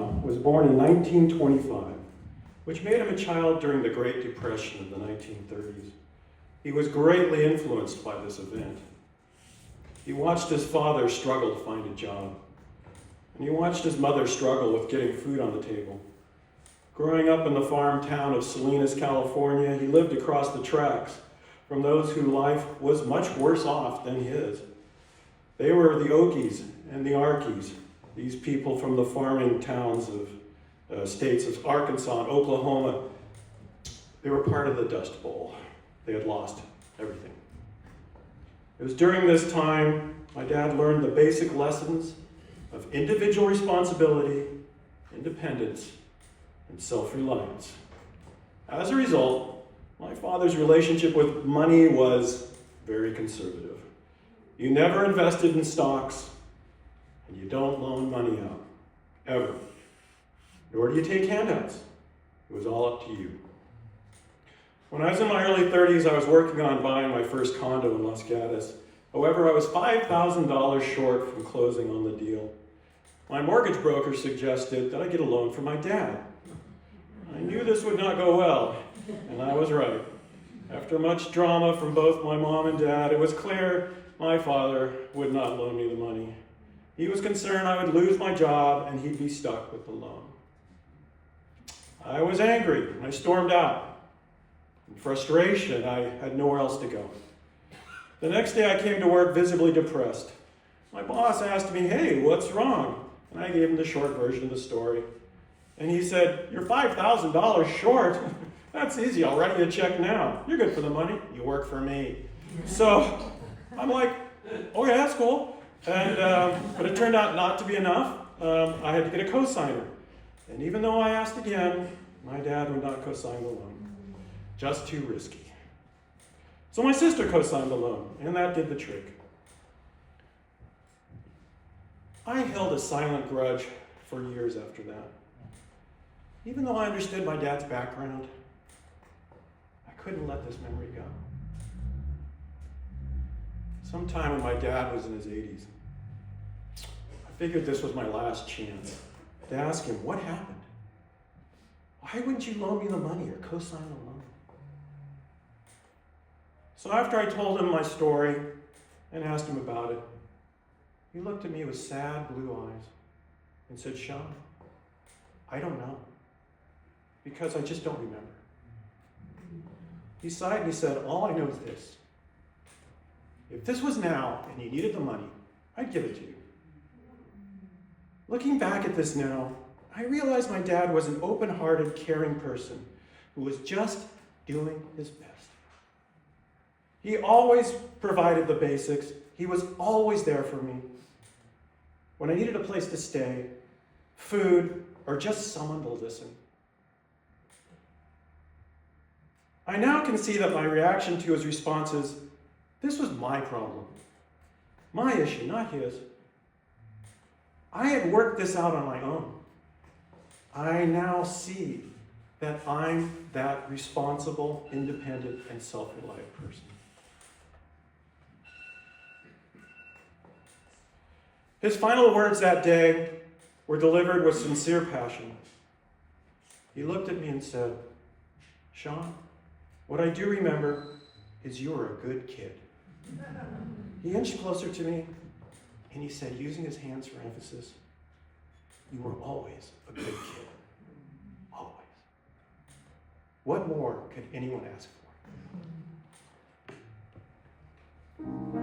Shaun was born in 1925, which made him a child during the Great Depression of the 1930s. He was greatly influenced by this event. He watched his father struggle to find a job, and he watched his mother struggle with getting food on the table. Growing up in the farm town of Salinas, California, he lived across the tracks from those whose life was much worse off than his. They were the Okies and the Arkies, these people from the farming towns of states of Arkansas and Oklahoma. They were part of the Dust Bowl. They had lost everything. It was during this time my dad learned the basic lessons of individual responsibility, independence, and self-reliance. As a result, my father's relationship with money was very conservative. You never invested in stocks, and you don't loan money out, ever. Nor do you take handouts. It was all up to you. When I was in my early 30s, I was working on buying my first condo in Los Gatos. However, I was $5,000 short from closing on the deal. My mortgage broker suggested that I get a loan from my dad. I knew this would not go well, and I was right. After much drama from both my mom and dad, it was clear my father would not loan me the money. He was concerned I would lose my job and he'd be stuck with the loan. I was angry and I stormed out. In frustration, I had nowhere else to go. The next day I came to work visibly depressed. My boss asked me, "Hey, what's wrong?" And I gave him the short version of the story. And he said, "You're $5,000 short. That's easy, I'll write you a check now. You're good for the money, you work for me." So I'm like, "Okay, that's cool." And but it turned out not to be enough. I had to get a cosigner. And even though I asked again, my dad would not cosign the loan. Just too risky. So my sister co-signed the loan, and that did the trick. I held a silent grudge for years after that. Even though I understood my dad's background, I couldn't let this memory go. Sometime when my dad was in his 80s, I figured this was my last chance to ask him, what happened? Why wouldn't you loan me the money or co-sign the loan? So after I told him my story and asked him about it, he looked at me with sad blue eyes and said, "Shaun, I don't know, because I just don't remember." He sighed and he said, "All I know is this. If this was now and you needed the money, I'd give it to you." Looking back at this now, I realized my dad was an open-hearted, caring person who was just doing his best. He always provided the basics. He was always there for me. When I needed a place to stay, food, or just someone to listen. I now can see that my reaction to his responses, this was my problem, my issue, not his. I had worked this out on my own. I now see that I'm that responsible, independent, and self-reliant person. His final words that day were delivered with sincere passion. He looked at me and said, "Shaun, what I do remember is you were a good kid." He inched closer to me and he said, using his hands for emphasis, "You were always a good kid. Always." What more could anyone ask for?